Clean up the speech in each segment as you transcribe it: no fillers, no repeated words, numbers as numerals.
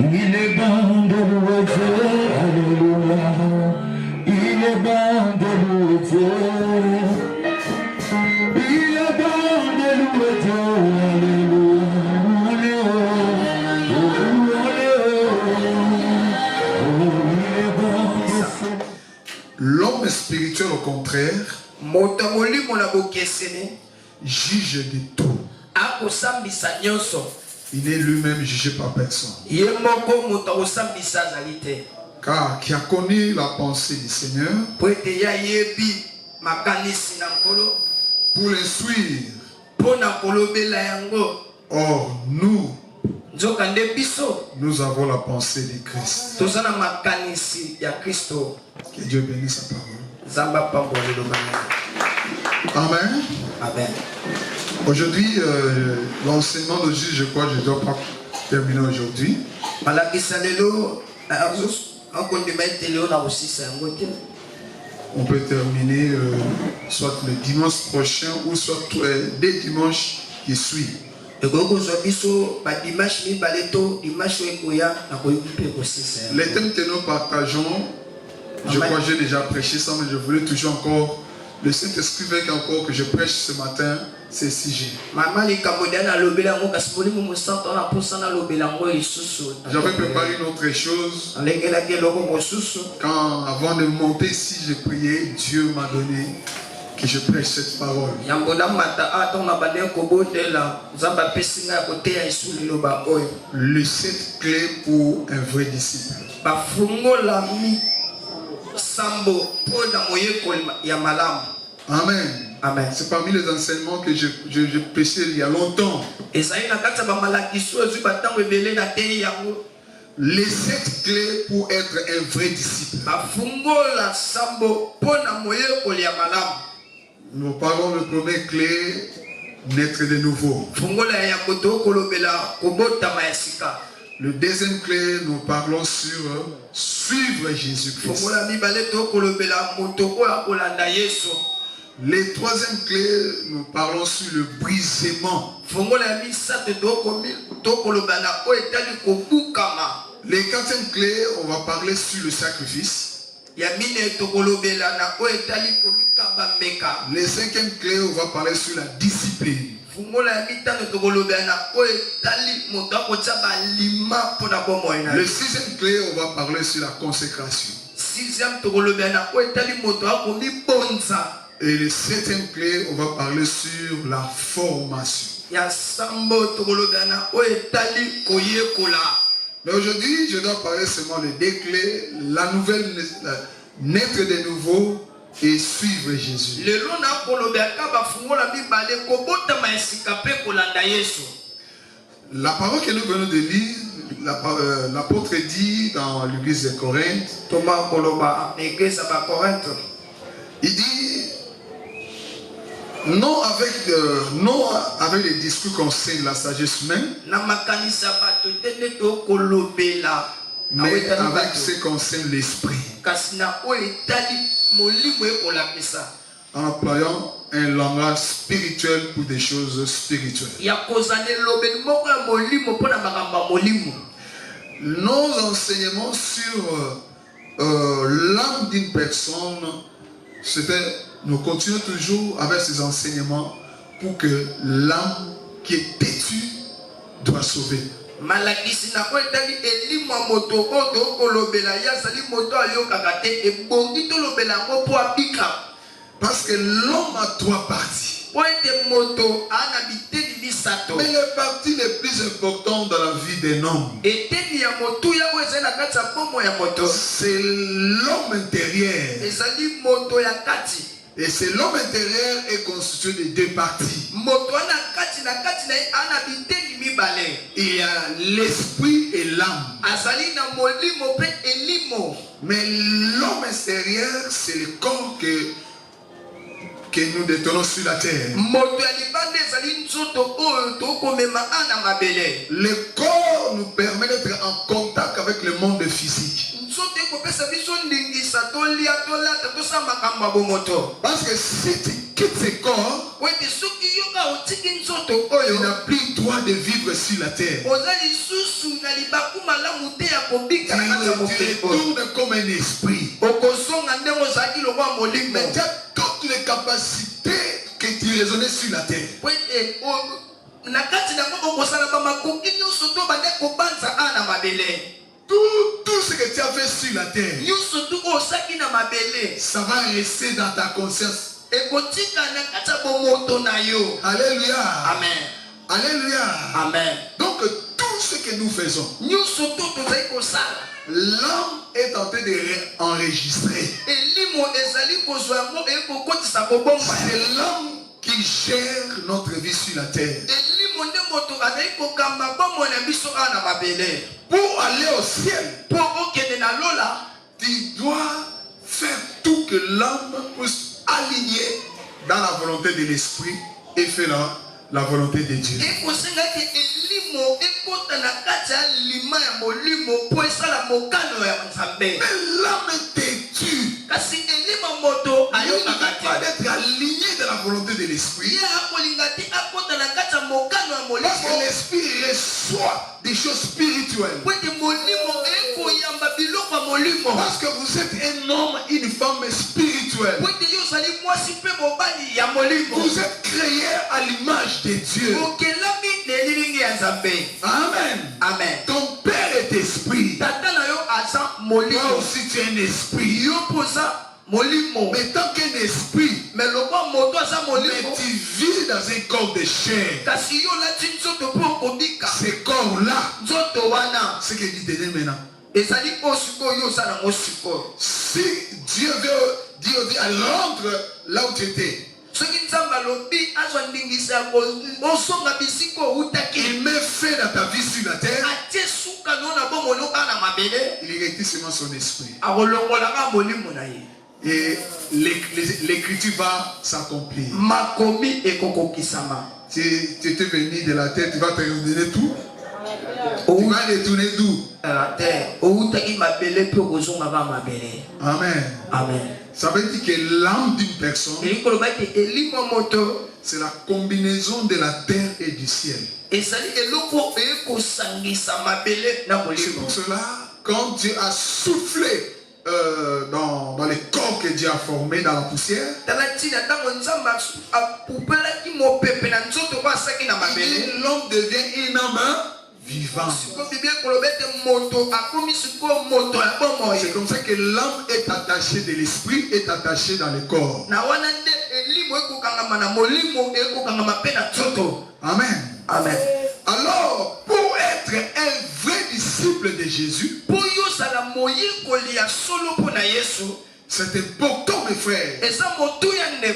Il est bon de louer Dieu, alléluia. Il est bon de louer Dieu. Il est bon de louer Dieu, alléluia. L'homme spirituel, au contraire, juge de tout. Il n'est lui-même jugé par personne. Car qui a connu la pensée du Seigneur pour l'instruire. Or, nous avons la pensée de Christ. Que Dieu bénisse sa parole. Amen. Amen. Aujourd'hui, l'enseignement d'aujourd'hui, je crois que je ne dois pas terminer aujourd'hui. On peut terminer soit le dimanche prochain ou soit dès dimanche qui suit. Les thèmes que nous partageons, je crois que j'ai déjà prêché ça, mais je voulais toujours encore, le Saint-Esprit veut encore que je prêche ce matin ces sujets. J'avais préparé une autre chose. Quand avant de monter ici, j'ai prié, Dieu m'a donné que je prêche cette parole. Les 7 clés pour un vrai disciple. Amen. Amen. C'est parmi les enseignements que je prêchais il y a longtemps. Les 7 clés pour être un vrai disciple. Nous parlons de la première clé, naître de nouveau. Le deuxième clé, nous parlons sur suivre Jésus-Christ. Les troisième clé, nous parlons sur le brisement. Les quatrième clé, on va parler sur le sacrifice. Les cinquième clé, on va parler sur la discipline. Le sixième clé, on va parler sur la consécration. Et le septième clé, on va parler sur la formation. Mais aujourd'hui, je dois parler seulement des 2 clés, la nouvelle, naître de nouveau et suivre Jésus. La parole que nous venons de lire, l'apôtre dit dans l'église de Corinthe, il dit, non avec les discours qu'on enseigne la sagesse même, mais avec ce qu'on enseigne l'esprit. En employant un langage spirituel pour des choses spirituelles. Nos enseignements sur l'âme d'une personne, nous continuons toujours avec ces enseignements pour que l'âme qui est têtue doit sauver. Parce que l'homme a 3 parties. Mais les parties les plus importantes dans la vie d'un homme, c'est l'homme intérieur. Et c'est l'homme intérieur est constitué de 2 parties. Il y a l'esprit et l'âme. Mais l'homme extérieur, c'est le corps que nous détenons sur la terre. Le corps nous permet d'être en contact avec le monde physique. Parce que si tu quittes ce corps, tu n'as plus le droit de vivre sur la terre. Tu retournes comme un esprit. Mais tu as toutes les capacités que tu raisonnais sur la terre. Tout ce que tu as fait sur la terre, ça va rester dans ta conscience. Alléluia. Amen. Alléluia. Amen. Donc tout ce que nous faisons, l'âme est en train de enregistrer. C'est l'âme qui gère notre vie sur la terre. Pour aller au ciel, tu dois faire tout que l'âme puisse aligner dans la volonté de l'esprit et faire la volonté de Dieu. Mais l'âme est têtue. Il n'a pas d'être aligné dans la volonté de l'esprit. Parce que l'esprit reçoit des choses spirituelles. Parce que vous êtes un homme, une femme spirituelle. Vous êtes créés à l'image de Dieu. Amen. Amen. Ton père est esprit. Toi aussi tu es un esprit. Mais tant qu'un esprit, mais tu vis dans un corps de chair. Ce corps-là, c'est ce que dit Dieu maintenant. Si Dieu veut dire, rentre là où tu étais. Il met fait dans ta vie sur la terre. Il rectifie seulement son esprit. Et l'écriture va s'accomplir. Tu étais venu de la terre, tu vas te redonner tout. Tu vas retourner d'où? Amen. Amen. Ça veut dire que l'âme d'une personne, c'est la combinaison de la terre et du ciel. C'est pour cela, quand Dieu a soufflé dans les corps que Dieu a formés dans la poussière, l'homme devient une âme vivante. C'est comme ça que l'âme est attachée de l'esprit, est attachée dans le corps. Amen. Amen. Alors, pour être un vrai disciple de Jésus, c'est important, mes frères.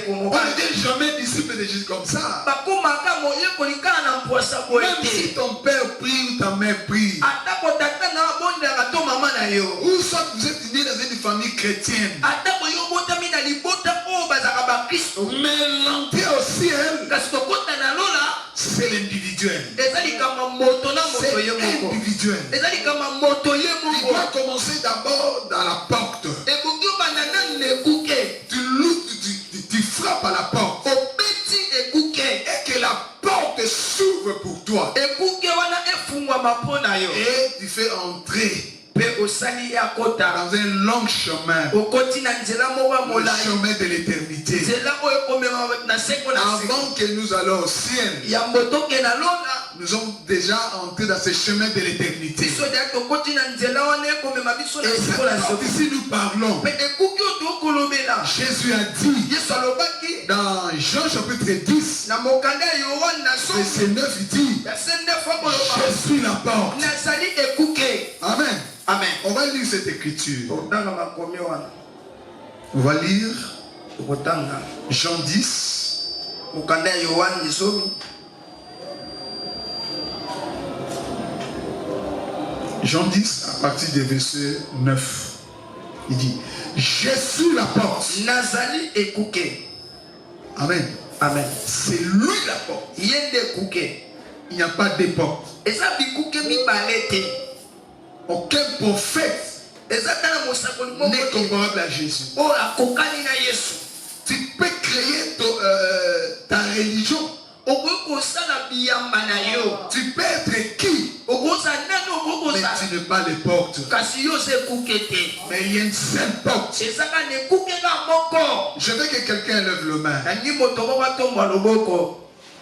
On ne dit jamais disciple de Jésus comme ça. Même si ton père prie ou ta mère prie, ou soit vous êtes né dans une famille chrétienne, mais l'entrée au ciel, c'est l'individuel. C'est individuel. Tu dois commencer d'abord dans la porte. Tu frappes à la porte. Et que la porte s'ouvre pour toi. Et tu fais entrer dans un long chemin. Le chemin de l'éternité. Avant que nous allons au ciel, nous sommes déjà entrés dans ce chemin de l'éternité. Et ici nous parlons. Jésus a dit dans Jean chapitre 10, verset 9, il dit, je suis la porte. Amen. Amen. On va lire cette écriture. On va lire Jean 10. Jean 10 à partir du verset 9. Il dit, je suis la porte. Amen. Amen. C'est lui la porte. Il n'y a pas de porte. Aucun prophète n'est comparable à Jésus. Tu peux créer ta religion. Tu peux être qui? Mais tu n'es pas les portes. Mais il y a une seule porte. Je veux que quelqu'un lève le main.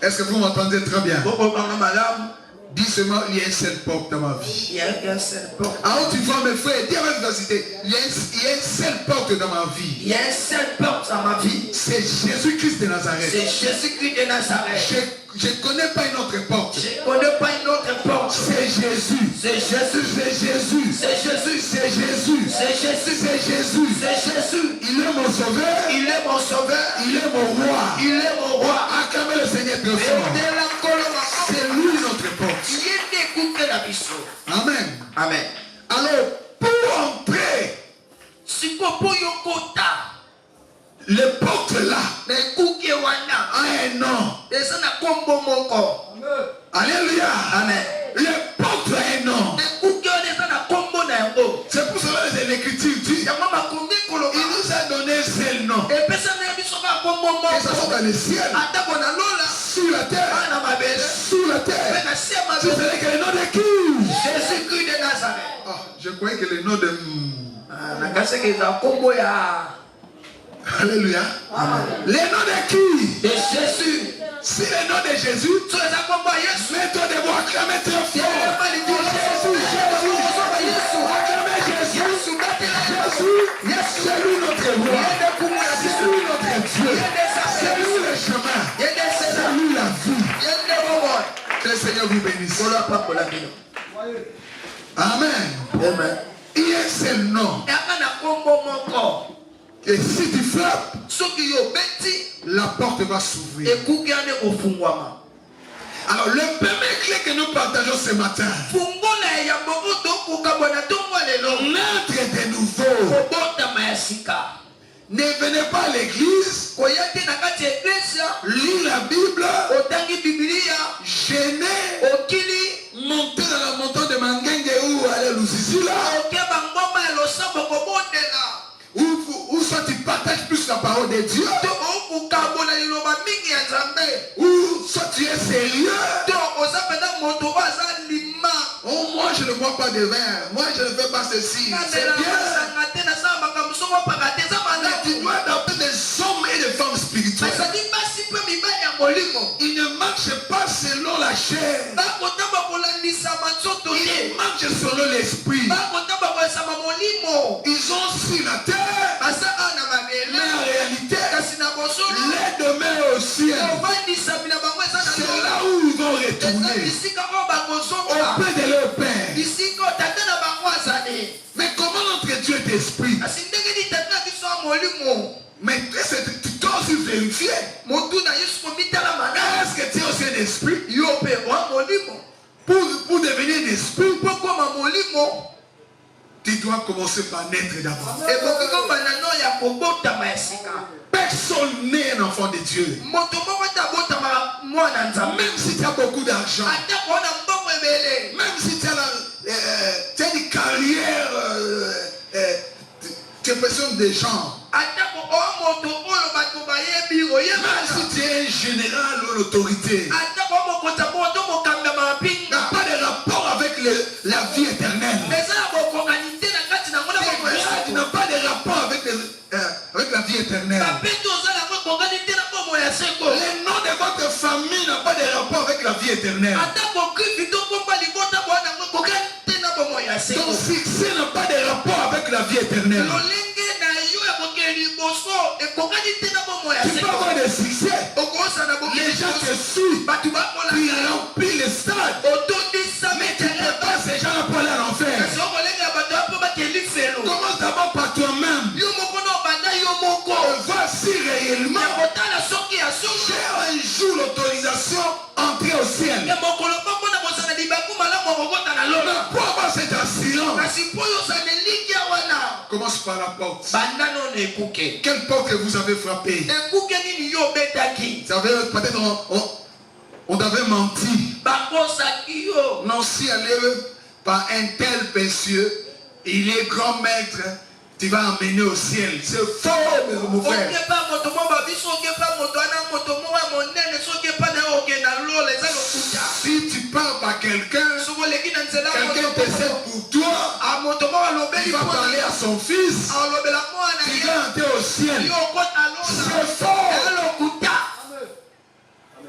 Est-ce que vous m'entendez très bien? Dis seulement, il y a une seule porte dans ma vie. Il y a une seule porte. Alors tu vois mes frères, dis avec vivacité, il y a une seule porte dans ma vie. Il y a une seule porte dans ma vie. C'est Jésus-Christ de Nazareth. C'est Jésus-Christ de Nazareth. Je ne connais pas une autre porte. Je ne connais pas une autre porte. C'est Jésus. C'est Jésus. C'est Jésus. C'est Jésus. C'est Jésus. C'est Jésus. C'est Jésus. C'est Jésus. Il est mon sauveur. Il est mon sauveur. Il est mon roi. Il est mon roi. Acclamez le Seigneur de fort. C'est lui notre porte. Amen. Amen. Alors, pour entrer, les portes là a un nom. Alléluia. Amen. Les portes a un nom. C'est pour cela que l'Écriture dit, il nous a donné ce nom. Que ce soit dans le ciel, sur la terre, sous la terre. Tu savais que le nom de qui? Jésus-Christ de Nazareth. Ah, je croyais que le nom de... Alléluia. Le nom de qui? De Jésus. Si le nom de Jésus, mets-toi debout, acclamez très fort. Jésus, Jésus, acclamez Jésus. Jésus, c'est lui notre roi. C'est lui notre Dieu. C'est lui le chemin. C'est lui la vie. Que le Seigneur vous bénisse. Amen. Amen. Il y a un seul nom. Et si tu frappes, la porte va s'ouvrir. Alors, le premier clé que nous partageons ce matin, naître de nouveau. Ne venez pas à l'église, lire la Bible, gêner, monter dans la montagne de Mangenge ou aller à Lusisila, ou soit tu partages plus la parole de Dieu, ou soit tu es sérieux. Oh, moi je ne bois pas de vin, moi je ne fais pas ceci. C'est bien. Mais tu dois adopter des hommes et des femmes spirituelles. Ils ne marchent pas selon la chair. Ils marchent selon l'esprit. Ils ont sur la terre, mais en réalité, les demeures au ciel. C'est là où ils vont retourner auprès de leur Père. Mais comment notre Dieu est esprit? Mais tu dois aussi vérifier. Est-ce que tu es aussi un esprit? Pour devenir un esprit, tu dois commencer par naître d'abord. Personne n'est un enfant de Dieu. Même si tu as beaucoup d'argent, même si tu as une carrière, tu impressionnes des gens. Même si tu es un général ou l'autorité, n'a pas de rapport avec la vie éternelle. Tu n'as pas de rapport avec la vie éternelle. Le nom de votre famille n'a pas de rapport avec la vie éternelle. Ton succès n'a pas de rapport avec la vie éternelle. Tu peux avoir des succès. Les gens te suivent. Tu remplis les stades. Mais tu ne peux pas ces gens-là pour aller à l'enfer. Commence d'abord par toi-même. Voici réellement. J'ai un jour l'autorisation d'entrer au ciel. Mais pour avoir cette assurance, commence par la porte. Quelle porte que vous avez frappée? Vous savez, peut-être on avait menti. Non, si elle est par un tel précieux, il est grand maître, tu vas emmener au ciel. C'est faux, mon frère. Si tu parles par quelqu'un, Quelqu'un décède pour toi. Il va parler à son fils. Il va entrer au ciel. C'est fort.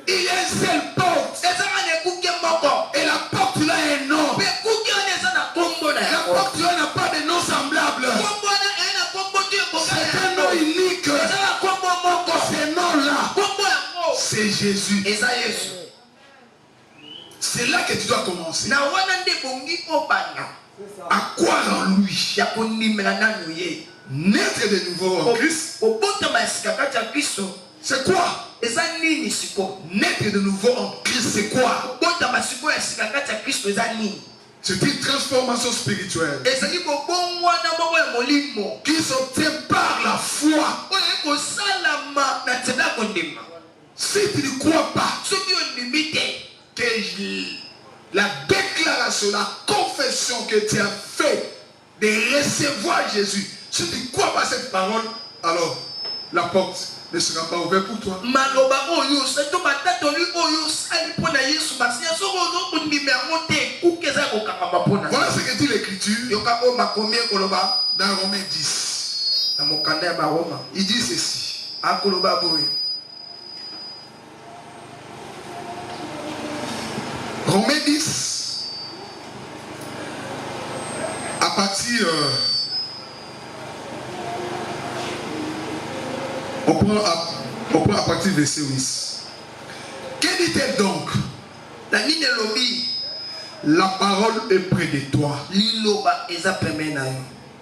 Il y a une seule porte. Et la porte là est énorme. La porte là n'a pas de nom semblable. C'est un nom unique. Ce nom-là, c'est Jésus. C'est là que tu dois commencer. À croire en lui. Naître de nouveau en Christ. C'est quoi? Naître de nouveau en Christ, c'est quoi? C'est une transformation spirituelle qui s'obtient par la foi. Si tu ne crois pas que la déclaration, la confession que tu as fait de recevoir Jésus, si tu ne crois pas à cette parole, alors la porte ne sera pas ouverte pour toi. Voilà ce que dit l'Écriture dans Romains 10. Il dit ceci. Romains 10, à partir... on prend à partir du verset 8. Que dit-elle donc? La parole est près de toi.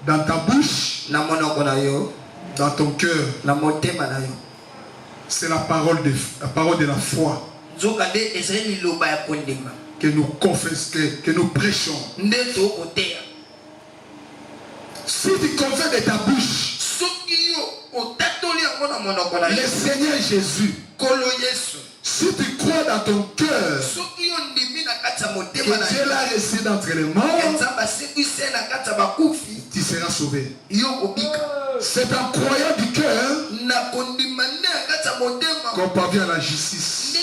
Dans ta bouche, dans ton cœur. C'est la parole de la foi que nous confessons, que nous prêchons. Si tu confesses de ta bouche le Seigneur Jésus, si tu crois dans ton cœur que Dieu l'a ressuscité d'entre les morts, tu seras sauvé. C'est en croyant du cœur qu'on parvient à la justice.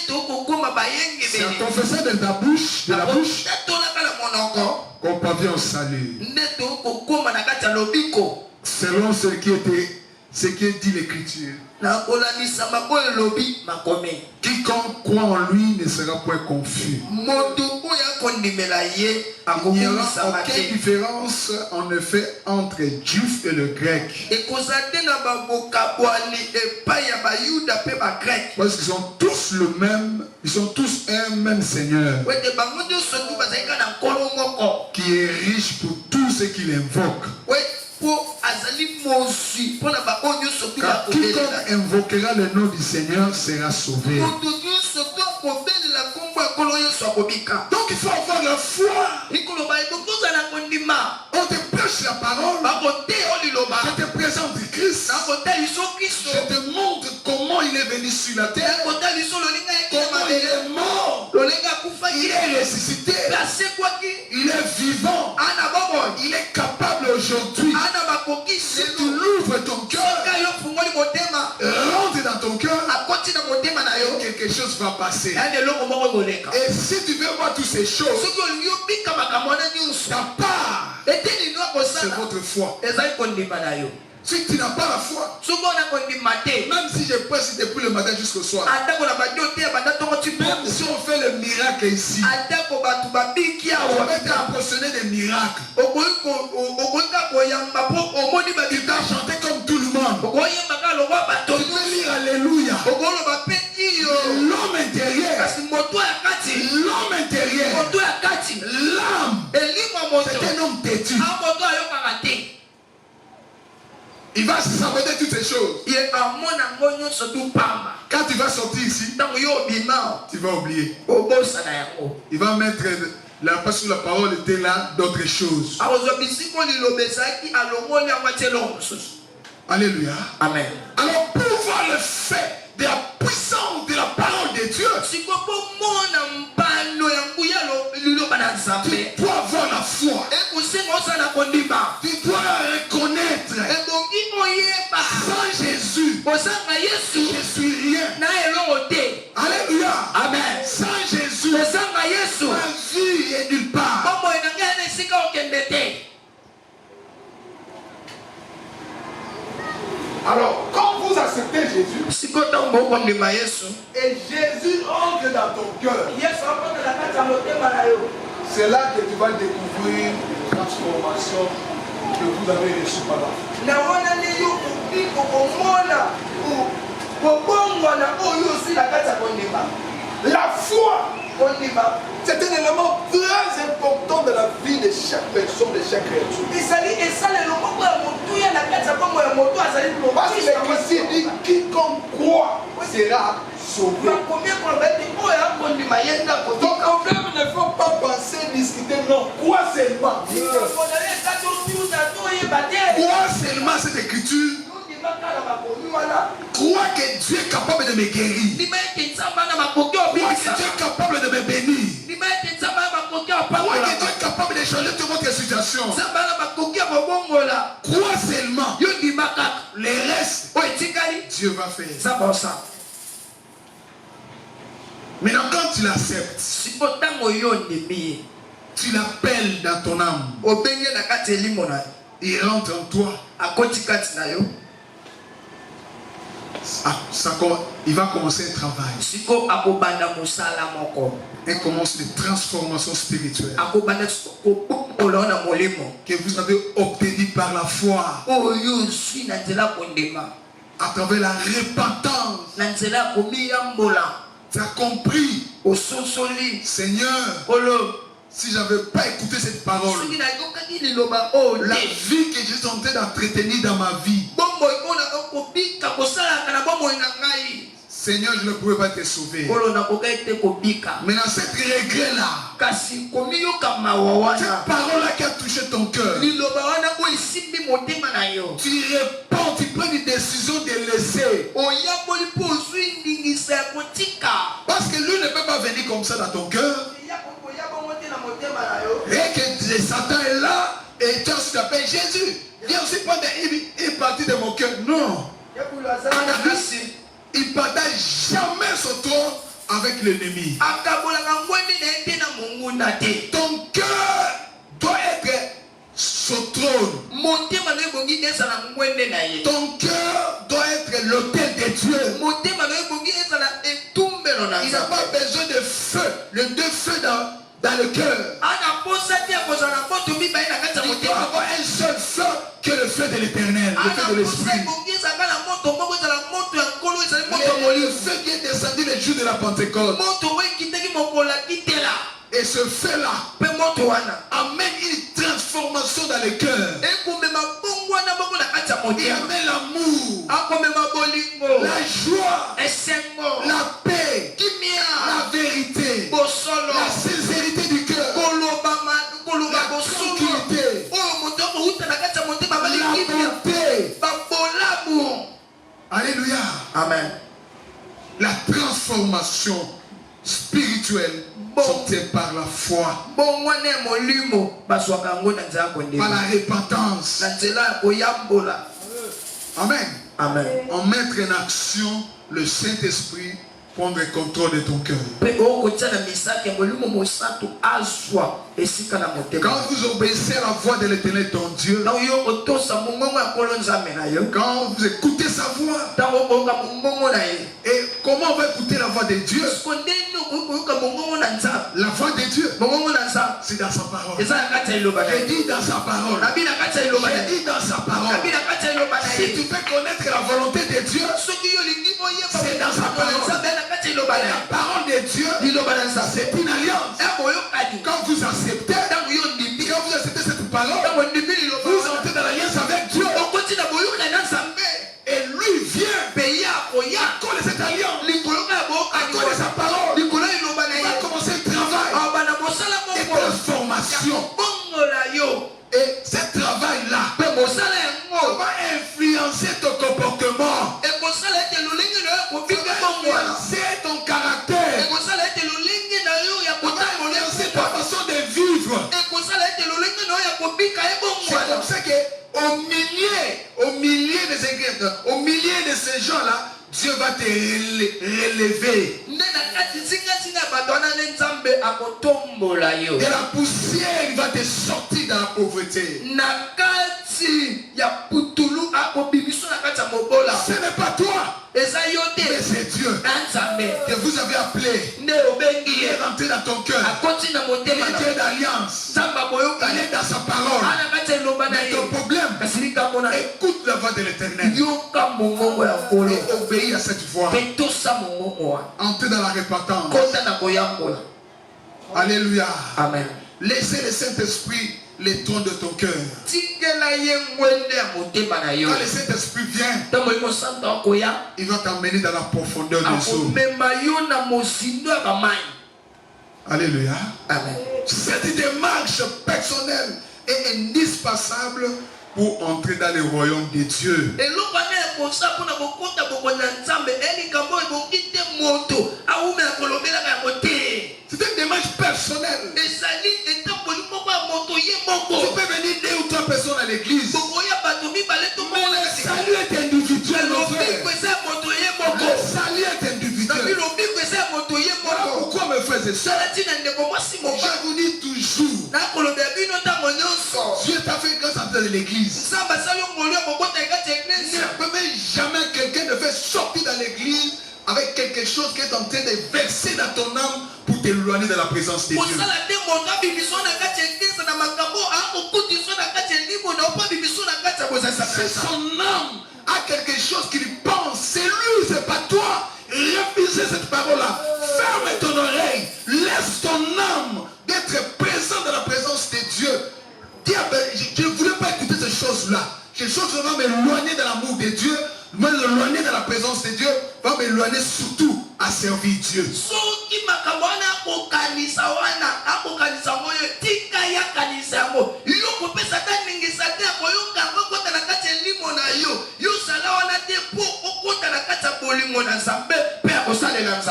C'est en confessant de la bouche qu'on parvient au salut. Selon ce qui est dit l'Écriture. Quiconque croit en lui ne sera point confus. Il n'y aura aucune différence en effet entre Juif et le grec. Parce qu'ils sont tous le même, ils sont tous un même Seigneur qui est riche pour tous ceux qui l'invoquent. Car quiconque invoquera le nom du Seigneur sera sauvé. Donc il faut avoir la foi. On te prêche la parole. Je te présente Christ. Je te montre comment il est venu sur la terre. Comment il est mort. Il est ressuscité. Il est vivant. Il est capable aujourd'hui. Si tu ouvres ton cœur, rentre dans ton cœur, quelque chose va passer. Et si tu veux voir toutes ces choses, ta part, c'est votre foi. Si tu n'as pas la foi, même si je presse depuis le matin jusqu'au soir, même si on fait le miracle ici, on va t'impressionner des miracles. Tu vas chanter comme tout le monde. Tu peux lire Alléluia. L'homme intérieur, l'âme, c'est un homme têtu. Il va saboter toutes ces choses. Quand tu vas sortir ici, tu vas oublier. Il va mettre parce que la parole était là d'autres choses. Alléluia. Amen. Alors pour voir le fait de la puissance de la parole de Dieu, tu dois avoir la foi. Tu dois reconnaître sans Jésus, je suis rien. Alléluia. Amen. Sans Jésus, ma vie est nulle part. Jésus. Et Jésus entre dans ton cœur. C'est là que tu vas découvrir la transformation que vous avez reçue par la foi. C'est un élément très important de la vie de chaque personne, de chaque créature. Parce que l'Écriture dit quiconque croit sera sauvé. Donc en fait, il ne faut pas penser, discuter, non, crois seulement. Crois seulement cette écriture. Crois que Dieu est capable de me guérir. Crois que Dieu est capable de me bénir. Crois que Dieu est capable de changer toute votre situation. Crois seulement. Les restes, Dieu va faire. Maintenant, quand tu l'acceptes, tu l'appelles dans ton âme. Il rentre en toi. Il va commencer un travail. Il commence une transformation spirituelle que vous avez obtenue par la foi, à travers la repentance. Tu as compris, Seigneur, si je n'avais pas écouté cette parole, la vie que je suis en train d'entretenir dans ma vie, Seigneur, je ne pouvais pas te sauver. Maintenant, cette regret-là, cette parole-là qui a touché ton cœur, tu réponds, tu prends une décision de laisser. Parce que lui ne peut pas venir comme ça dans ton cœur. Et que Satan est là, et tu t'appelles Jésus. Viens aussi prendre une partie de mon cœur. Non. Il ne partage jamais son trône avec l'ennemi. Ton cœur doit être son trône. Ton cœur doit être l'autel de Dieu. Il n'a pas besoin de feu, le deux feux dans le cœur. Il doit avoir un seul feu que le feu de l'éternel, le feu de l'esprit. Le feu qui est descendu le jour de la Pentecôte. Et ce feu-là amène une transformation dans le cœur. Il amène l'amour, la joie, la paix, la vérité, la sincérité du cœur, la tranquillité, la bonté. Alléluia. Amen. La transformation spirituelle s'obtient par la foi, par la repentance. Amen. Amen. En mettre en action le Saint-Esprit, prendre le contrôle de ton cœur. Quand vous obéissez à la voix de l'Éternel ton Dieu, quand vous écoutez sa voix, et comment on va écouter la voix de Dieu? La voix de Dieu, c'est dans sa parole. Il dit dans sa parole. Il dit dans sa parole. Si tu veux connaître la volonté de Dieu, c'est dans sa parole. La parole de Dieu, c'est une alliance. Quand vous acceptez cette parole, vous entrez dans l'alliance avec Dieu. Et lui vient payer à cause de cette alliance, à cause de sa parole. Il va commencer le travail de transformation. Et ce travail-là va influencer ton comportement, va influencer ton caractère, va influencer ta façon de vivre. C'est comme ça qu'au milieu de ces gens-là, Dieu va te relever. De la poussière, il va te sortir dans la pauvreté. Ce n'est pas toi. ton cœur. Il est Dieu d'alliance. Il est dans sa parole. Mais ton problème, écoute la voix de l'Éternel. Et obéis à cette voix. Entrez dans la repentance. Alléluia. Amen. Laissez le Saint-Esprit les trônes de ton cœur. Quand le Saint-Esprit vient, il va t'emmener dans la profondeur des eaux. Alléluia. Amen. Cette démarche personnelle est indispensable pour entrer dans le royaume de Dieu. C'est une démarche personnelle. Tu peux venir 2 ou 3 personnes à l'église. Mais le salut est individuel, mon frère. Le salut est individuel. Voilà pourquoi, mes frères et sœurs, je vous dis toujours, Dieu t'a fait grâce à de l'église. Ne permet jamais quelqu'un de faire sortir dans l'église avec quelque chose qui est en train de verser dans ton âme pour t'éloigner de la présence de Dieu. C'est son âme a quelque chose qu'il pense. C'est lui, c'est pas toi. Refusez cette parole-là. Ferme ton oreille. Laisse ton âme d'être présent dans la présence de Dieu. Dis, je ne voulais pas écouter ces choses-là. Ces choses vont m'éloigner de l'amour de Dieu, m'éloigner de la présence de Dieu, va m'éloigner surtout à servir Dieu.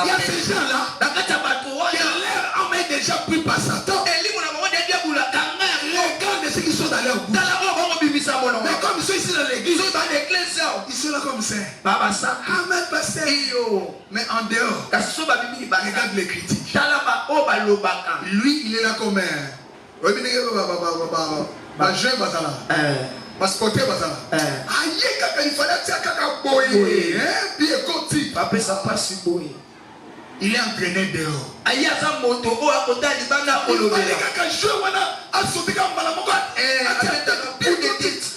Il y a ces gens-là que leur âme est déjà pris par Satan. Regarde ceux qui sont dans leur goût. Mais comme ils sont ici dans l'église, ils sont là comme ça. Amen, pasteur. Mais en dehors, regarde les critiques. Lui, il est là comme un. Passeporté bazala. Aïe kaka il fallait que kaka boye. Bien conti. Papa ça passe boye. Il est entraîné dehors. Aïe ça moto o akota libanga koloba. Il kaka jouer wana asote ka mbala moko.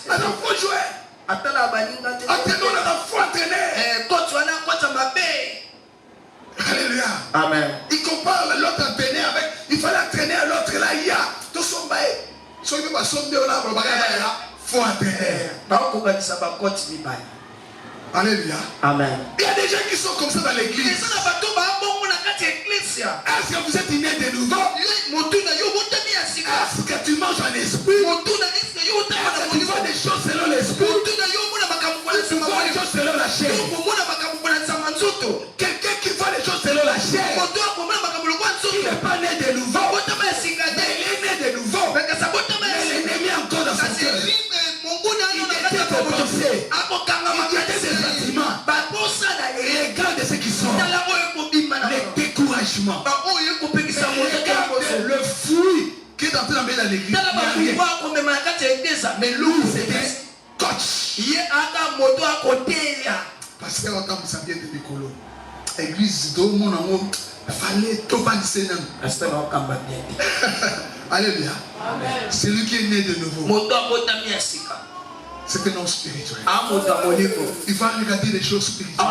Attends, faut jouer. Attends la balinga te. Attends on a faut entraîner. Coach wana coach mabé. Alléluia. Amen. Il compare l'autre entraîné avec il fallait entraîner l'autre là il y a tout son bail. So il va sonner là pour bagarre là. Alléluia. Amen. Il y a des gens qui sont comme ça dans l'église. Est-ce que vous êtes né de nouveau? Est-ce que tu manges en esprit? Est-ce que tu vois des choses selon l'esprit? Tu vois des choses selon la chair? Quelqu'un qui voit des choses selon la chair, il n'est pas né de nouveau. Mais il est né de nouveau. Mais l'ennemi est encore dans son cœur. Il était des pensées. Il était des sentiments. Regarde ce qui sont. Les découragements. Regarde le fruit qui est en train d'amener dans l'église. Mais lui, c'était coach. Parce que quand vous saviez de Nicolo, l'église, tout le monde fallait tout baliser. Alléluia. C'est lui qui est né de nouveau. C'est un homme spirituel. Il va regarder les choses spirituelles.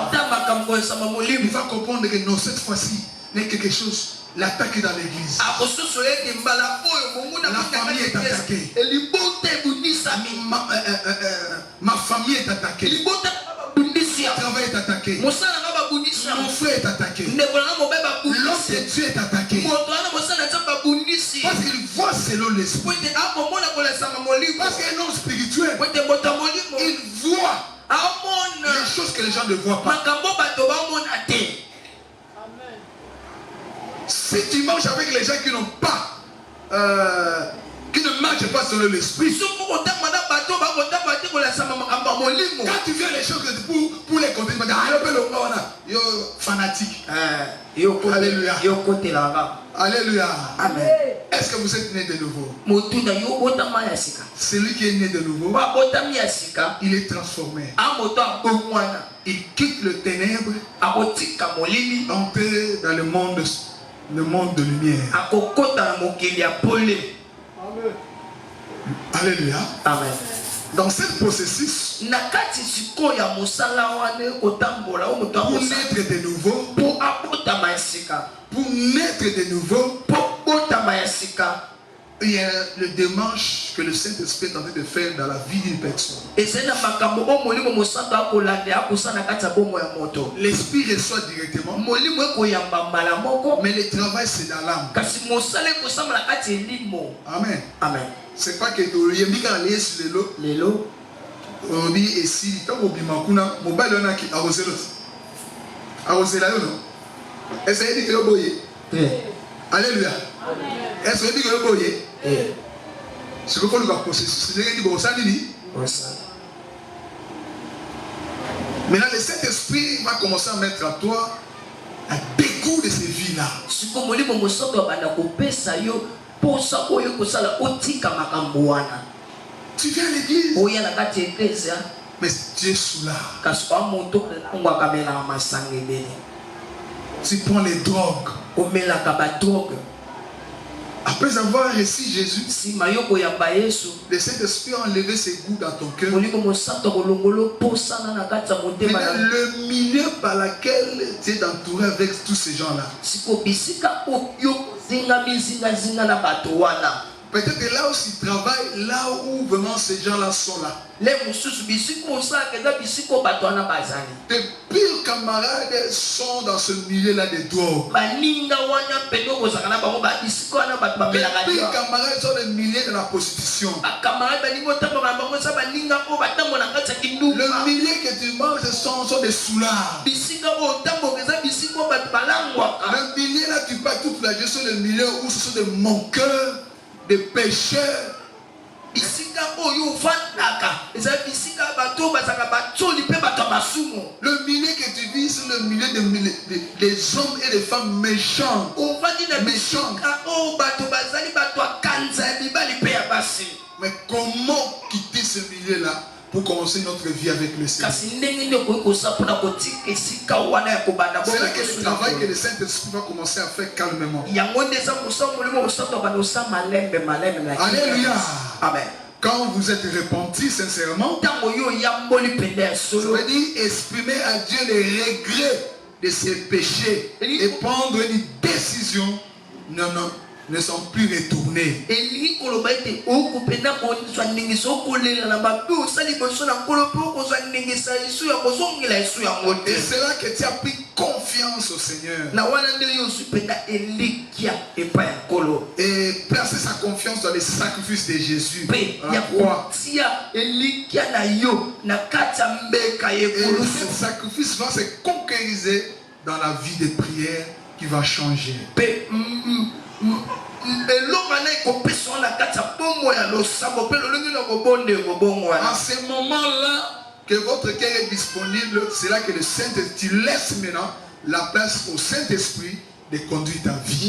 Il va comprendre que non, cette fois-ci, il y a quelque chose. L'attaque est dans l'église. La famille est attaquée. Ma famille est attaquée. Mon travail est attaqué. Mon frère est attaqué. L'homme de Dieu est attaqué. Parce qu'il voit selon l'esprit. Parce qu'il est un homme spirituel. Il voit les choses que les gens ne voient pas. Si tu marches avec les gens qui n'ont pas, qui ne marchent pas selon l'esprit, quand tu viens les choses pour les compter, tu vas dire, fanatique. Alléluia. Alléluia. Amen. Est-ce que vous êtes né de nouveau? Celui qui est né de nouveau, il est transformé. Il quitte le ténèbre, entrer dans le monde le monde de lumière. Alléluia. Amen. Dans ce processus, pour naître de nouveau, il y a le démarche que le Saint-Esprit est en train de faire dans la vie d'une personne. L'Esprit reçoit directement, mais le travail c'est dans l'âme. Amen. Amen. C'est pas que tu es sur le lot. Et si tu est-ce que tu Alléluia. Est-ce que tu c'est pourquoi nous avons processus. Maintenant, le Saint-Esprit va commencer à mettre à toi un dégoût de ces vies-là. Tu viens à l'église, mais tu es sous là. Tu prends les drogues. Après avoir reçu Jésus, le Saint-Esprit a enlevé ses goûts dans ton cœur. Maintenant, le milieu par lequel tu es entouré avec tous ces gens-là. Peut-être là où tu travailles, là où vraiment ces gens-là sont là. Tes pires camarades sont dans ce milieu-là de drogue. Tes pires camarades sont dans le milieu de la prostitution. Le milieu que tu manges sont des soulards. Le milieu là tu passes toute la gestion du milieu où ce sont des manqueurs, des pécheurs. Le milieu que tu vis, c'est le milieu des hommes et des femmes méchants. Mais comment quitter ce milieu-là pour commencer notre vie avec le Seigneur? C'est là que le travail que le Saint-Esprit va commencer à faire calmement. Alléluia. Amen. Quand vous êtes repenti sincèrement, ça veut dire exprimer à Dieu les regrets de ses péchés et prendre une décision. Non, ne sont plus retournés. Et c'est là que tu as pris confiance au Seigneur. Et placer sa confiance dans les sacrifices de Jésus. Et ce sacrifice va se concrétiser dans la vie de prière qui va changer. En ce moment-là que votre cœur est disponible, c'est là que le Saint-Esprit, tu laisses maintenant la place au Saint-Esprit de conduire ta vie.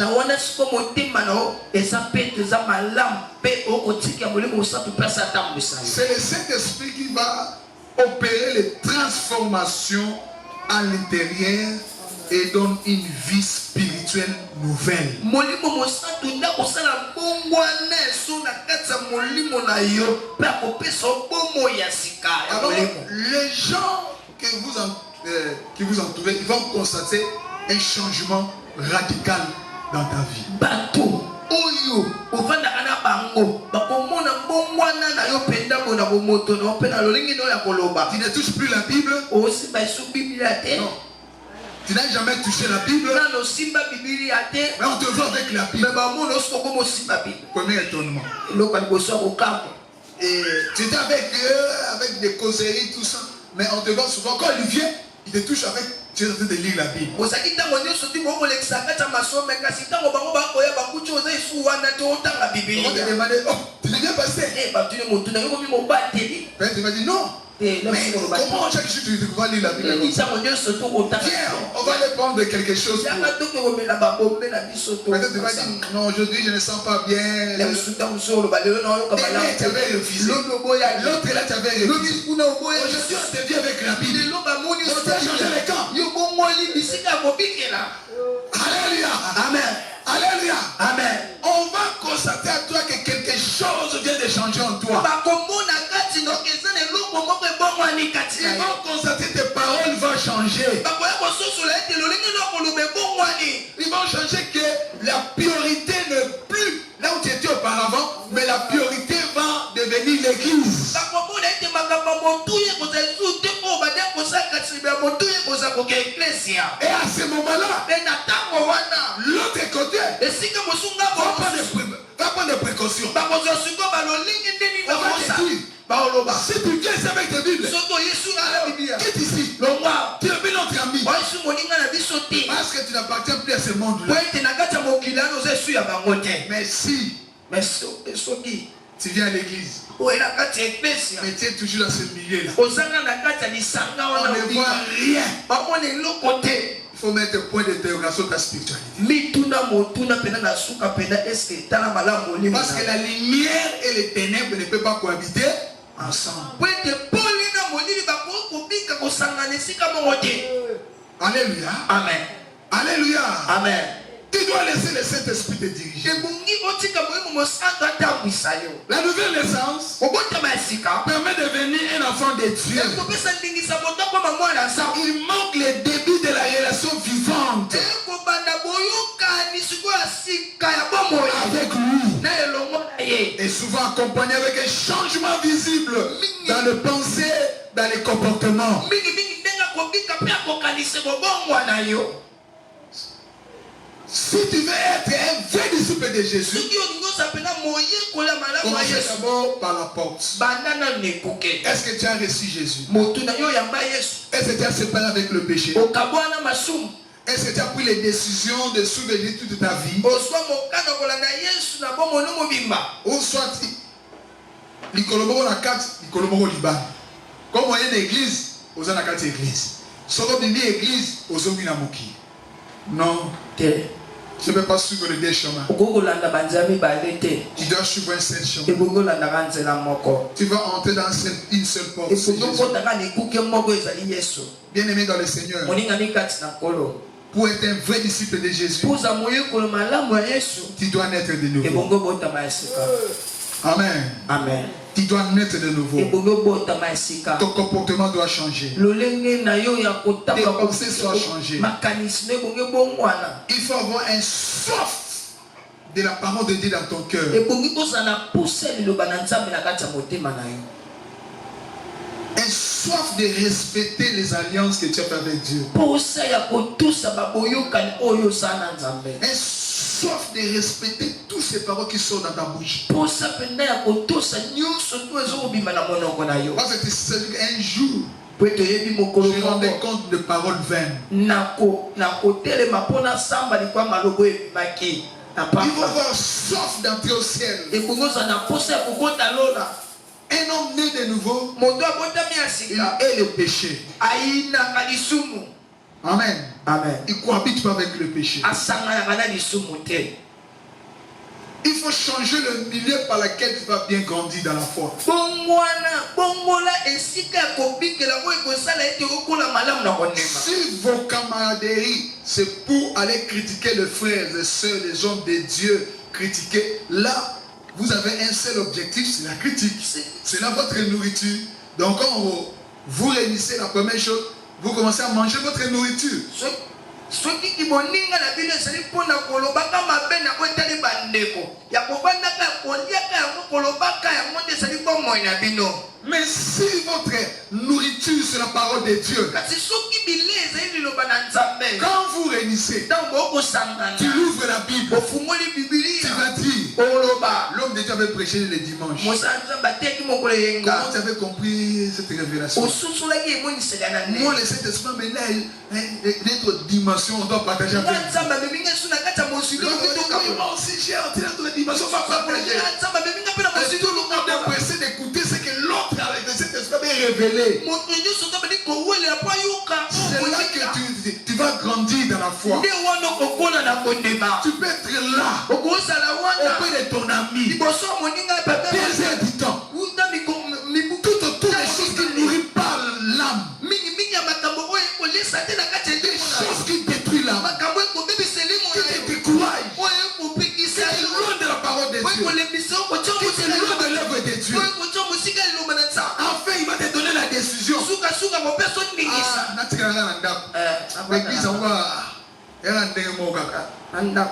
C'est le Saint-Esprit qui va opérer les transformations à l'intérieur et donne une vie spirituelle nouvelle. Alors, les gens qui vous entourent, ils vont constater un changement radical dans ta vie. Tu ne touches plus la Bible. Non. Tu n'as jamais touché la Bible. Mais on te voit avec la Bible. Premier étonnement. Et tu étais avec eux, avec des causeries, tout ça. Mais on te voit souvent. Quand il vient, il te touche avec. Tu es en train de lire la Bible. On va te demander, oh, tu deviens pasteur. Peut-être tu vas dire non. Mais comment chaque jour tu vas lire la Bible? Viens, on va aller prendre quelque chose. Peut-être tu vas dire non, aujourd'hui je ne sens pas bien. Et là tu avais refusé. L'autre là tu avais refusé. Aujourd'hui on te vient avec la Bible. On t'a changé les camps. Alléluia. Amen. Alléluia. Amen. On va constater à toi que quelque chose vient de changer en toi. Ils vont constater que tes paroles vont changer. Ils vont changer que la priorité n'est plus là où tu étais auparavant, mais la priorité va devenir l'église. Et à ce moment-là, l'autre côté va prendre des précautions. On va te dire, si tu viens avec tes Bibles, quitte ici. Tu es bien notre ami. Parce que tu n'appartiens plus à ce monde-là. Mais si tu viens à l'église, mais tu es toujours dans ce milieu-là, on ne voit rien. Il faut mettre point d'interrogation ta spiritualité. Parce que la lumière et les ténèbres ne peuvent pas cohabiter ensemble. Alléluia. Amen. Alléluia. Amen. Tu dois laisser le Saint-Esprit te diriger. La nouvelle naissance permet de devenir un enfant de Dieu. Il manque le début de la relation vivante avec lui. Et souvent accompagné avec un changement visible dans le pensée, dans les comportements. Si tu veux être un vrai disciple de Jésus, commence d'abord par la porte. Est-ce que tu as reçu Jésus? Est-ce que tu as séparé avec le péché? Est-ce que tu as pris les décisions de souvenir toute ta vie? Ou soit comme on est une église, on a une église. Si on est une église, on est une église. Non. Tu ne peux pas suivre les deux chemins. Tu dois suivre un seul chemin. Tu vas entrer dans une seule porte. Bien aimé dans le Seigneur, pour être un vrai disciple de Jésus, tu dois naître de nouveau. Amen. Amen. Tu dois naître de nouveau. Ton comportement doit changer. Tes pensées doivent changer. Il faut avoir un soif de la parole de Dieu dans ton cœur. Un soif de respecter les alliances que tu as fait avec Dieu. Un soif de respecter toutes ces paroles qui sortent dans ta bouche. Parce que un jour, je rendais compte de paroles vaines. Il faut avoir soif d'entrer au ciel. Un homme né de nouveau, il est le péché. Amen. Amen. Il ne cohabite pas avec le péché. Il faut changer le milieu par lequel tu vas bien grandir dans la foi. Si vos camaraderies, c'est pour aller critiquer les frères et sœurs, les hommes de Dieu, critiquer, là, vous avez un seul objectif, c'est la critique. C'est là votre nourriture. Donc quand vous réunissez, la première chose, vous commencez à manger votre nourriture. Mais si votre nourriture c'est la parole de Dieu, quand vous réunissez, tu ouvres la Bible, tu vas dire, l'homme de Dieu avait prêché le dimanche. Comment tu avais compris cette révélation? Moi, le Saint-Esprit me dit, notre dimension, on doit partager avec vous. Moi aussi, j'ai entré dans notre dimension, on va partager. Et tout le monde est pressé d'écouter ce que l'autre avec le Saint-Esprit est révélé. C'est là que tu vas grandir dans la foi. Tu peux être là, auprès de ton ami, 2 heures du temps, tout autour des choses qui ne nourrissent pas l'âme, des choses qui détruisent l'âme, qui te découragent. Dieu. Enfin, il va te donner la décision. L'église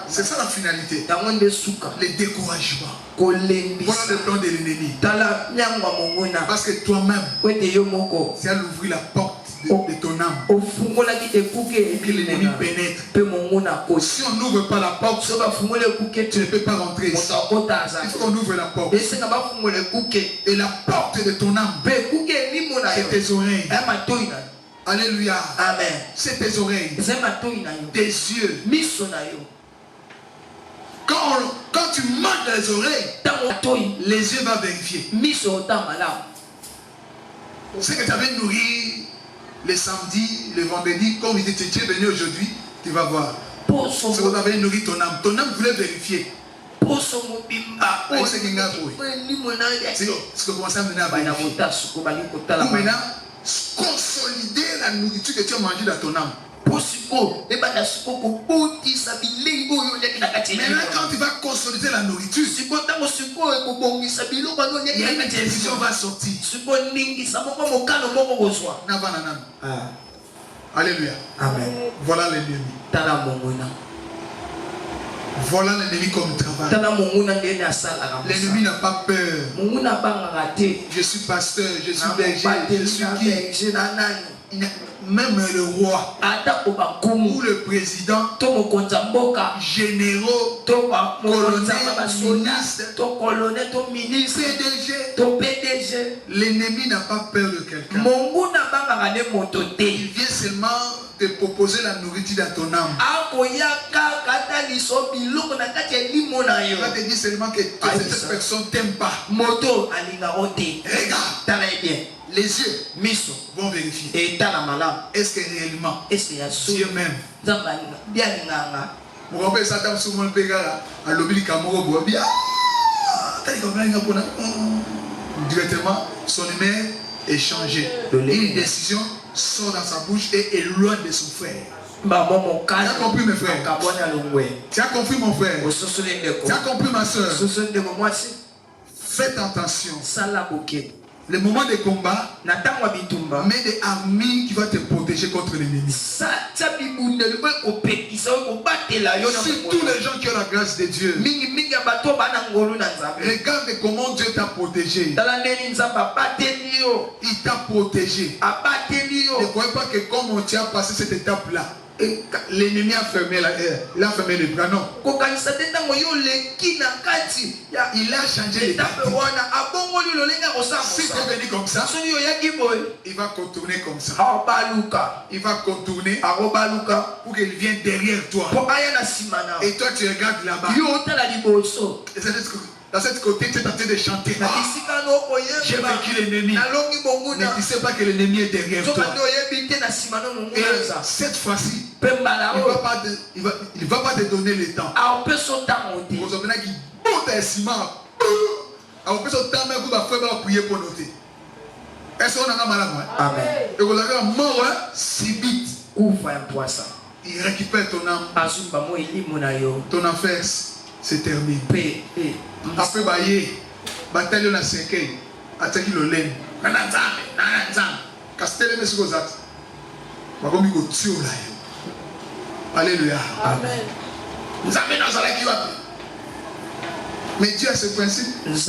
c'est ça la finalité. Les découragements. Voilà le plan de l'ennemi. Parce que toi-même, tu as ouvert la porte de ton âme. Que l'ennemi pénètre. Si on n'ouvre pas la porte, tu ne peux pas rentrer ici. Il faut qu'on ouvre la porte. Et la porte de ton âme, c'est tes oreilles. Alléluia. Amen. C'est tes oreilles. Tes yeux. Quand tu manges dans les oreilles, les yeux vont vérifier. C'est que tu avais nourri les samedis, les vendredis, comme il dit, tu es venu aujourd'hui, tu vas voir. C'est que tu avais nourri ton âme. Ton âme voulait vérifier. C'est ce que commence à mener à vérifier. Pour maintenant, consolider la nourriture que tu as mangée dans ton âme. Maintenant, quand tu vas consolider la nourriture, il y a une décision va sortir. Alléluia. Amen. Voilà l'ennemi. Voilà l'ennemi comme travail. L'ennemi n'a pas peur. Je suis pasteur, je suis berger, je suis qui. Même le roi ou le président, généraux, colonel, ministre, PDG, l'ennemi n'a pas peur de quelqu'un. Il vient seulement te proposer la nourriture dans ton âme. Il va te dire seulement que cette personne ne t'aime pas. Regarde, les yeux vont vérifier. Est-ce que réellement Dieu m'aime? Directement, son humeur est changée. Une décision sort dans sa bouche et éloigne de son frère. Tu as compris mes frères? Tu as compris mon frère? Tu as compris ma soeur? Faites attention. Le moment de combat, mets des armes qui vont te protéger contre l'ennemi. Si tous les gens qui ont la grâce de Dieu, regarde comment Dieu t'a protégé. Il t'a protégé. Ne croyez pas que comme on t'a passé cette étape-là, l'ennemi a fermé il a fermé les bras, non. Il a changé les tactiques. Si tu es venu comme ça, il va contourner comme ça. Il va contourner pour qu'il vienne derrière toi. Et toi tu regardes là-bas. Dans cette côté, tu es en train de chanter. J'ai vaincu l'ennemi. Mais tu ne sais pas que l'ennemi est derrière toi. Et cette fois-ci, il ne va pas te donner le temps. Est-ce qu'on a malade? Et vous avez mort, si vite. Il récupère ton âme. Ton affaire se termine. Après bataille on a 5 ans attaquer le laine alléluia. Amen. Mais Dieu a ce principe. Dieu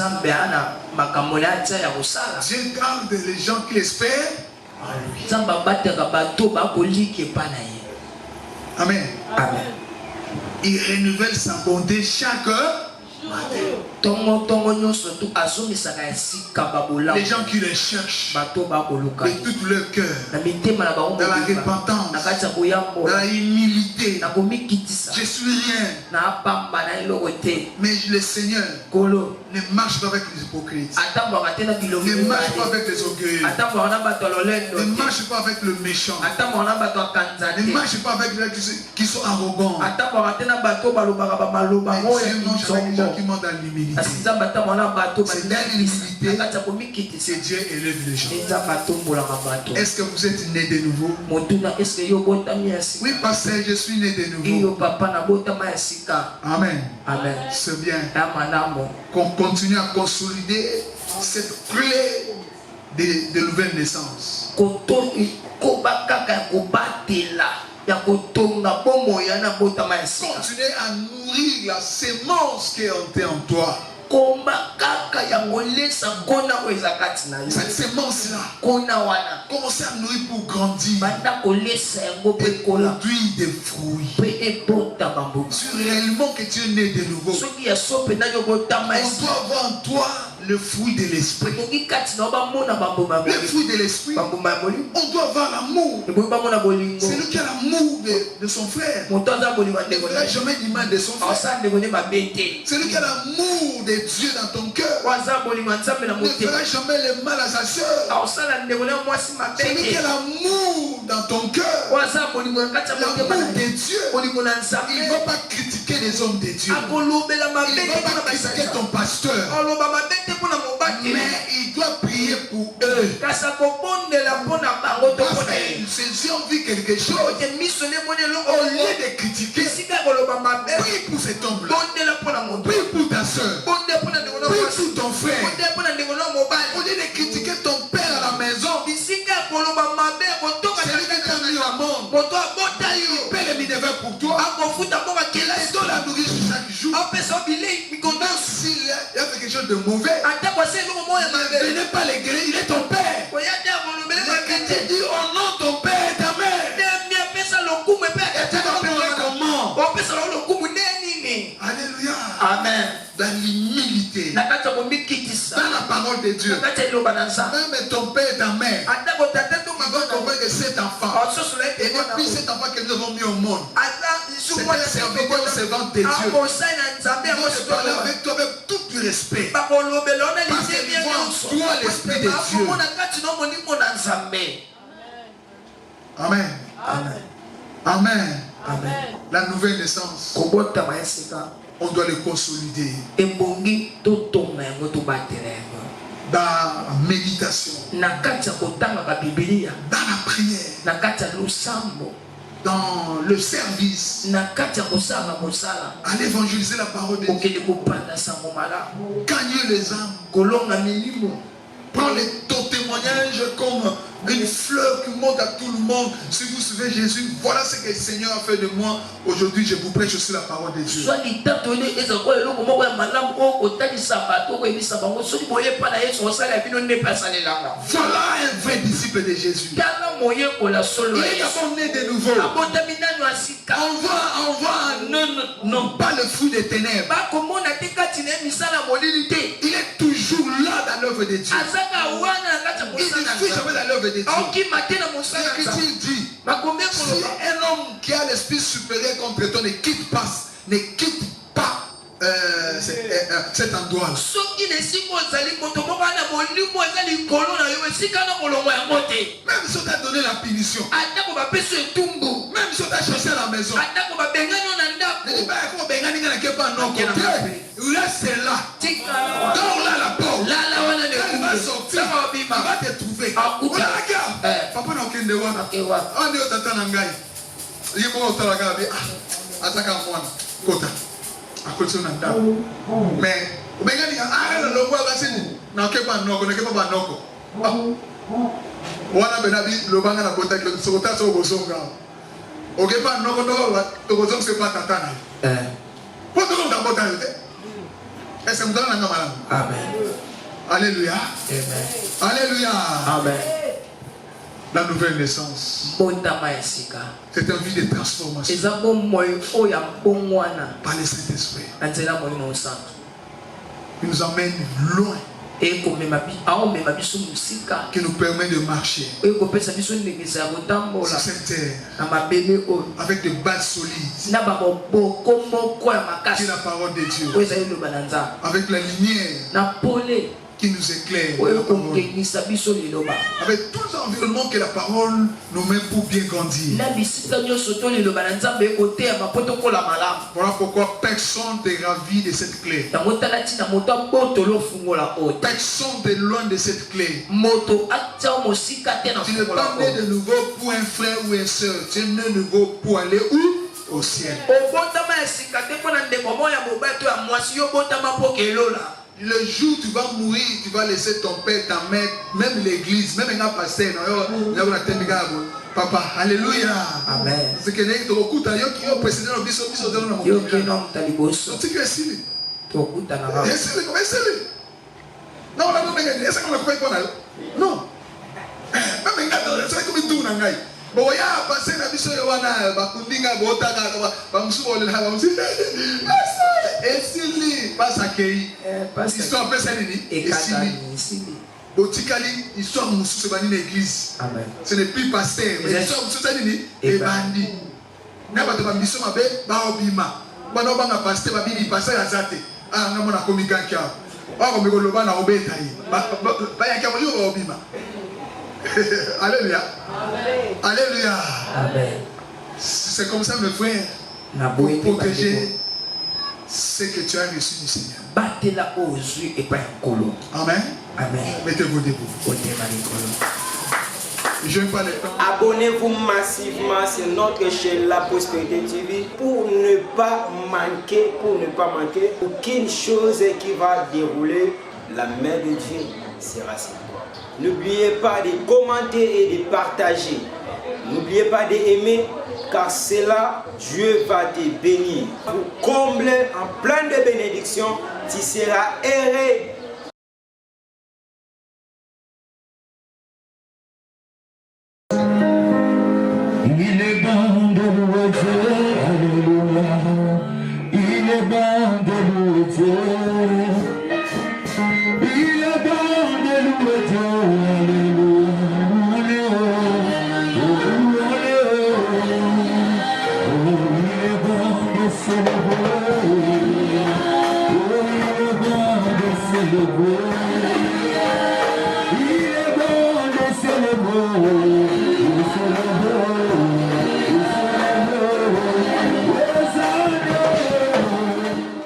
garde les gens qui espèrent à lui. Amen. Amen. Il renouvelle sa bonté chaque les gens qui les cherchent de tout leur cœur, dans la repentance, dans la humilité. Je suis rien, mais le Seigneur ne marche pas avec les hypocrites, ne marche pas avec les orgueilleux, ne marche pas avec le méchant, ne marche pas avec les gens qui sont arrogants. Mais Dieu marche avec les gens qui argument dans l'humilité. C'est dans l'humilité que Dieu élève les gens. Est-ce que vous êtes né de nouveau? Oui, pasteur, je suis né de nouveau. Amen. Amen. C'est bien. Qu'on continue à consolider cette clé de nouvelle naissance. Continuez à nourrir la sémence qui est en toi. Cette sémence-là, commencez à nourrir pour grandir et produire des fruits. C'est réellement que tu es né de nouveau. On doit avoir en toi le fruit de l'esprit. Le fruit de l'esprit, on doit avoir l'amour. Celui qui a l'amour de son frère ne fera jamais du mal de son frère. Celui qui a l'amour de Dieu dans ton cœur ne fera jamais le mal à sa soeur. Celui qui a l'amour dans ton cœur, l'amour de Dieu, il ne va pas critiquer les hommes de Dieu. Il ne va pas critiquer ton pasteur. Mais il doit prier pour eux. Parce qu'ils ont vu quelque chose. Au lieu de critiquer, prie pour cet homme-là. Prie pour ta soeur. Prie pour ton frère. Au lieu de critiquer ton père à la maison, c'est lui qui t'a mis au monde. Il paie les minerves pour toi. Il donne la nourriture chaque jour. Même s'il y a quelque chose de mauvais, ne venez pas les guérir, il est ton père. Mais tu dis au nom de ton père et ta mère. Et tu vas pleurer comment? Alléluia. Amen. Dans l'humilité, dans la parole de Dieu, même ton père et ta mère, ils vont comprendre que cet enfant, et depuis cet enfant que nous avons mis au monde, c'est un serviteur servant de Dieu. Je parle avec toi avec tout le respect. Parce qu'il voit en toi l'esprit de Dieu. Amen. Amen. Amen. Amen. La nouvelle naissance, on doit le consolider dans la méditation, dans la prière, dans le service, à l'évangéliser la parole de Dieu, gagner les âmes. Prends ton témoignage comme une fleur qui monte à tout le monde. Si vous suivez Jésus, voilà ce que le Seigneur a fait de moi. Aujourd'hui, je vous prêche aussi la parole de Dieu. Voilà un vrai disciple de Jésus. Il est d'abord né de nouveau. On voit non pas le fruit des ténèbres. Il est toujours là dans l'œuvre de Dieu. Il ne fait jamais dans l'œuvre de Dieu. L'Écriture dit, si un homme qui a l'esprit supérieur contre toi ne quitte pas cet endroit. Même si on t'a donné la punition, même si on t'a cherché à la maison, reste là. Dors là la porte. Elle va sortir. Elle va te trouver. Papa n'a aucun devoir. On est au tata Nangai. Il est bon au Talagabi. Ataka Mwana. Kota. À côté de Nanda. Mais, on va dire, ah, le logo va s'en n'a pas noko, n'a pas noko. Wana benabi, le banga na kota, le sota so bosonga. Ok, pas noko, le bosong c'est pas tata. Pour tout le monde d'abord t'arrêter. Est-ce que vous avez un malade? Amen. Alléluia. Amen. Alléluia. Amen. La nouvelle naissance, c'est un vie de transformation par le Saint-Esprit. Il nous emmène loin, qui nous permet de marcher sur cette terre avec des bases solides, qui est la parole de Dieu, avec la lumière qui nous éclaire. Avec tout l'environnement que la parole nous met pour bien grandir. Voilà pourquoi personne n'est ravi de cette clé. Personne n'est loin de cette clé. Tu n'es pas né de nouveau pour un frère ou une soeur. Tu es né de nouveau pour aller où? Au ciel. Le jour où tu vas mourir, tu vas laisser ton père, ta mère, même l'église, même un pasteur. Papa, alléluia. Amen. C'est que tu as un président de biso de la montagne. Tu es ici. Non, on a non. Bon, il y a passé la mission de Wana, Bakundinga, Botaka, Bamsou, et s'il passe à Kei, histoire après ça, et s'il Botikali, histoire Moussou, c'est l'église. Ce n'est plus pasteur, mais histoire Moussou, c'est et bandit. N'a pas de mission, ma belle, Baobima. Bano banga pasteur, Babi, pasteur Azate. Ah, non, on a commis Gankia. Ah, on me le na Obetaï. Bayaka, Baobima. Alléluia. Alléluia. C'est comme ça, mes frères, pour protéger ce que tu as reçu du Seigneur. Amen. Mettez-vous debout. Je n'ai pas le temps. Abonnez-vous massivement sur notre chaîne La Prospérité TV pour ne pas manquer aucune chose qui va dérouler. La main de Dieu sera sur toi. N'oubliez pas de commenter et de partager. N'oubliez pas d'aimer, car c'est là Dieu va te bénir. Pour combler en plein de bénédictions, tu seras erré. Il est bon de louer Dieu, alléluia. Il est bon de louer Dieu. Il est bon de louer Dieu, alléluia. Oh, il est bon de célébrer. Oh, il est bon de célébrer.